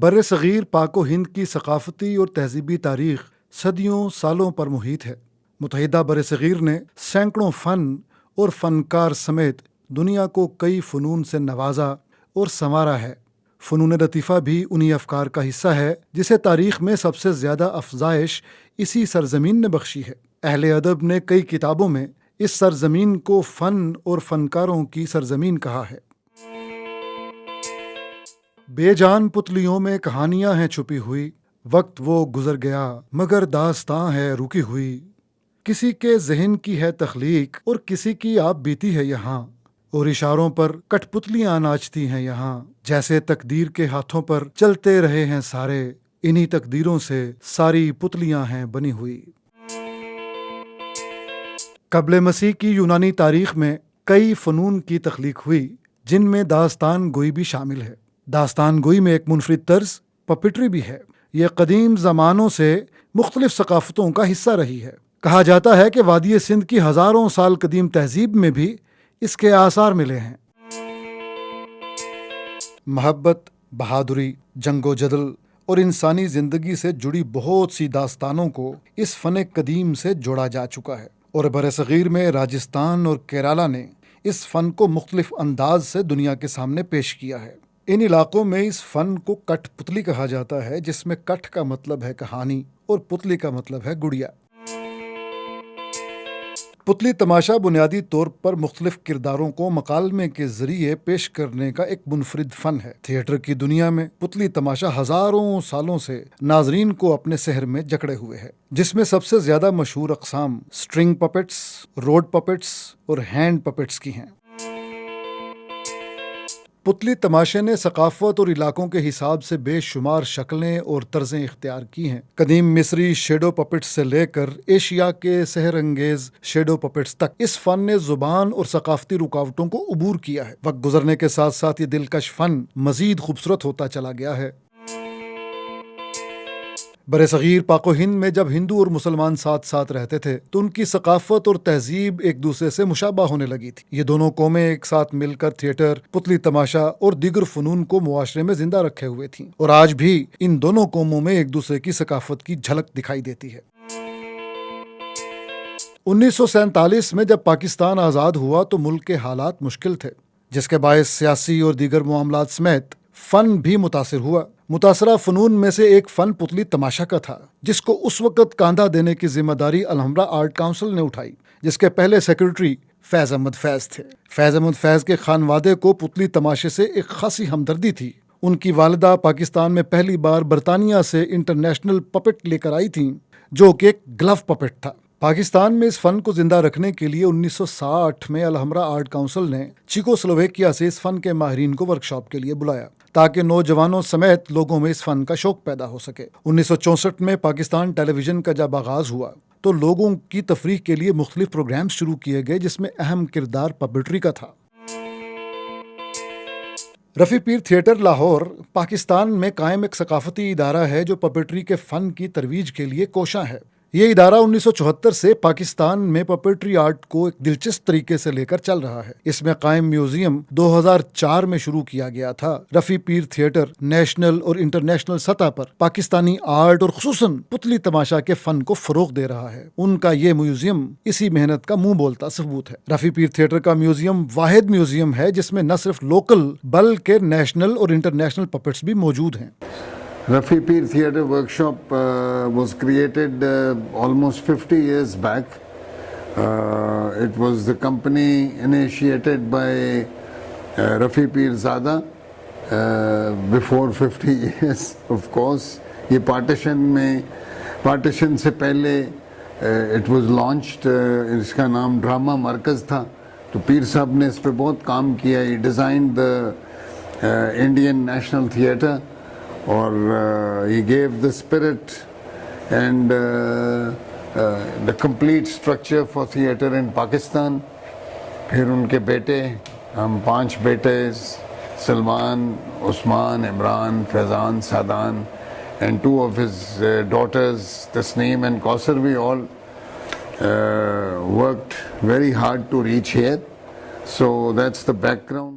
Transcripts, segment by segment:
بر صغیر پاک و ہند کی ثقافتی اور تہذیبی تاریخ صدیوں سالوں پر محیط ہے۔ متحدہ بر صغیر نے سینکڑوں فن اور فنکار سمیت دنیا کو کئی فنون سے نوازا اور سنوارا ہے۔ فنون لطیفہ بھی انہی افکار کا حصہ ہے جسے تاریخ میں سب سے زیادہ افزائش اسی سرزمین نے بخشی ہے۔ اہل ادب نے کئی کتابوں میں اس سرزمین کو فن اور فنکاروں کی سرزمین کہا ہے۔ بے جان پتلیوں میں کہانیاں ہیں چھپی ہوئی، وقت وہ گزر گیا مگر داستاں ہے رکی ہوئی۔ کسی کے ذہن کی ہے تخلیق اور کسی کی آپ بیتی ہے یہاں، اور اشاروں پر کٹ پتلیاں ناچتی ہیں یہاں۔ جیسے تقدیر کے ہاتھوں پر چلتے رہے ہیں سارے، انہی تقدیروں سے ساری پتلیاں ہیں بنی ہوئی۔ قبل مسیح کی یونانی تاریخ میں کئی فنون کی تخلیق ہوئی جن میں داستان گوئی بھی شامل ہے۔ داستان گوئی میں ایک منفرد طرز پپٹری بھی ہے۔ یہ قدیم زمانوں سے مختلف ثقافتوں کا حصہ رہی ہے۔ کہا جاتا ہے کہ وادی سندھ کی ہزاروں سال قدیم تہذیب میں بھی اس کے آثار ملے ہیں۔ محبت، بہادری، جنگ و جدل اور انسانی زندگی سے جڑی بہت سی داستانوں کو اس فن قدیم سے جوڑا جا چکا ہے، اور برصغیر میں راجستھان اور کیرالہ نے اس فن کو مختلف انداز سے دنیا کے سامنے پیش کیا ہے۔ ان علاقوں میں اس فن کو کٹ پتلی کہا جاتا ہے، جس میں کٹ کا مطلب ہے کہانی اور پتلی کا مطلب ہے گڑیا۔ پتلی تماشا بنیادی طور پر مختلف کرداروں کو مکالمے کے ذریعے پیش کرنے کا ایک منفرد فن ہے۔ تھیٹر کی دنیا میں پتلی تماشا ہزاروں سالوں سے ناظرین کو اپنے سحر میں جکڑے ہوئے ہے، جس میں سب سے زیادہ مشہور اقسام سٹرنگ پپٹس، روڈ پپٹس اور ہینڈ پپٹس کی ہیں۔ پتلی تماشے نے ثقافت اور علاقوں کے حساب سے بے شمار شکلیں اور طرزیں اختیار کی ہیں۔ قدیم مصری شیڈو پپٹس سے لے کر ایشیا کے سحر انگیز شیڈو پپٹس تک اس فن نے زبان اور ثقافتی رکاوٹوں کو عبور کیا ہے۔ وقت گزرنے کے ساتھ ساتھ یہ دلکش فن مزید خوبصورت ہوتا چلا گیا ہے۔ برصغیر پاک و ہند میں جب ہندو اور مسلمان ساتھ ساتھ رہتے تھے تو ان کی ثقافت اور تہذیب ایک دوسرے سے مشابہ ہونے لگی تھی۔ یہ دونوں قومیں ایک ساتھ مل کر تھیٹر، پتلی تماشا اور دیگر فنون کو معاشرے میں زندہ رکھے ہوئے تھیں، اور آج بھی ان دونوں قوموں میں ایک دوسرے کی ثقافت کی جھلک دکھائی دیتی ہے۔ 1947 میں جب پاکستان آزاد ہوا تو ملک کے حالات مشکل تھے، جس کے باعث سیاسی اور دیگر معاملات سمیت فن بھی متاثر ہوا۔ متاثرہ فنون میں سے ایک فن پتلی تماشا کا تھا، جس کو اس وقت کاندھا دینے کی ذمہ داری الحمرا آرٹ کونسل نے اٹھائی، جس کے پہلے سیکرٹری فیض احمد فیض تھے۔ فیض احمد فیض کے خانوادے کو پتلی تماشے سے ایک خاصی ہمدردی تھی۔ ان کی والدہ پاکستان میں پہلی بار برطانیہ سے انٹرنیشنل پپٹ لے کر آئی تھیں، جو کہ ایک گلو پپٹ تھا۔ پاکستان میں اس فن کو زندہ رکھنے کے لیے 1960 میں الحمرا آرٹ کونسل نے چیکوسلوواکیہ سے اس فن کے ماہرین کو ورکشاپ کے لیے بلایا تاکہ نوجوانوں سمیت لوگوں میں اس فن کا شوق پیدا ہو سکے۔ 1964 میں پاکستان ٹیلی ویژن کا جب آغاز ہوا تو لوگوں کی تفریح کے لیے مختلف پروگرامز شروع کیے گئے، جس میں اہم کردار پپٹری کا تھا۔ رفیع پیر تھیٹر لاہور پاکستان میں قائم ایک ثقافتی ادارہ ہے جو پپٹری کے فن کی ترویج کے لیے کوشاں ہے۔ یہ ادارہ 1974 سے پاکستان میں پپٹری آرٹ کو ایک دلچسپ طریقے سے لے کر چل رہا ہے۔ اس میں قائم میوزیم 2004 میں شروع کیا گیا تھا۔ رفیع پیر تھیٹر نیشنل اور انٹرنیشنل سطح پر پاکستانی آرٹ اور خصوصاً پتلی تماشا کے فن کو فروغ دے رہا ہے۔ ان کا یہ میوزیم اسی محنت کا منہ بولتا ثبوت ہے۔ رفیع پیر تھیٹر کا میوزیم واحد میوزیم ہے جس میں نہ صرف لوکل بلکہ نیشنل اور انٹرنیشنل پپٹس بھی موجود ہیں۔ Rafi Peer Theatre Workshop was created almost 50 years back. It was the company initiated by Rafi Peer Zada before 50 years, of course. یہ partition سے پہلے it was launched. اس کا نام ڈرامہ مرکز تھا، تو پیر صاحب نے اس پہ بہت کام کیا۔ He designed the Indian National Theatre. اور he gave the spirit and the complete structure for theatre in Pakistan. پھر ان کے بیٹے، ہم 5 بیٹے، سلمان، عثمان، عمران، فیضان، Saadan and 2 of his daughters, Tasneem and Kausar, we all worked very hard to reach here. So that's the background.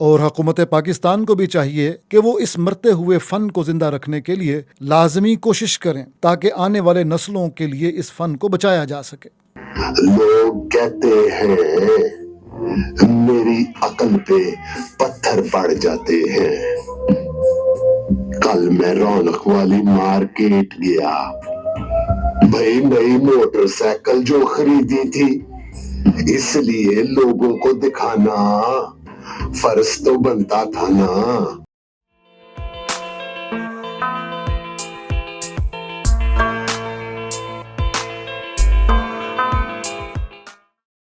اور حکومت پاکستان کو بھی چاہیے کہ وہ اس مرتے ہوئے فن کو زندہ رکھنے کے لیے لازمی کوشش کریں تاکہ آنے والے نسلوں کے لیے اس فن کو بچایا جا سکے۔ لوگ کہتے ہیں میری عقل پہ پتھر پڑ جاتے ہیں۔ کل میں رونق والی مارکیٹ گیا، بھائی نئی موٹر سائیکل جو خریدی تھی، اس لیے لوگوں کو دکھانا فرض تو بنتا تھا نا۔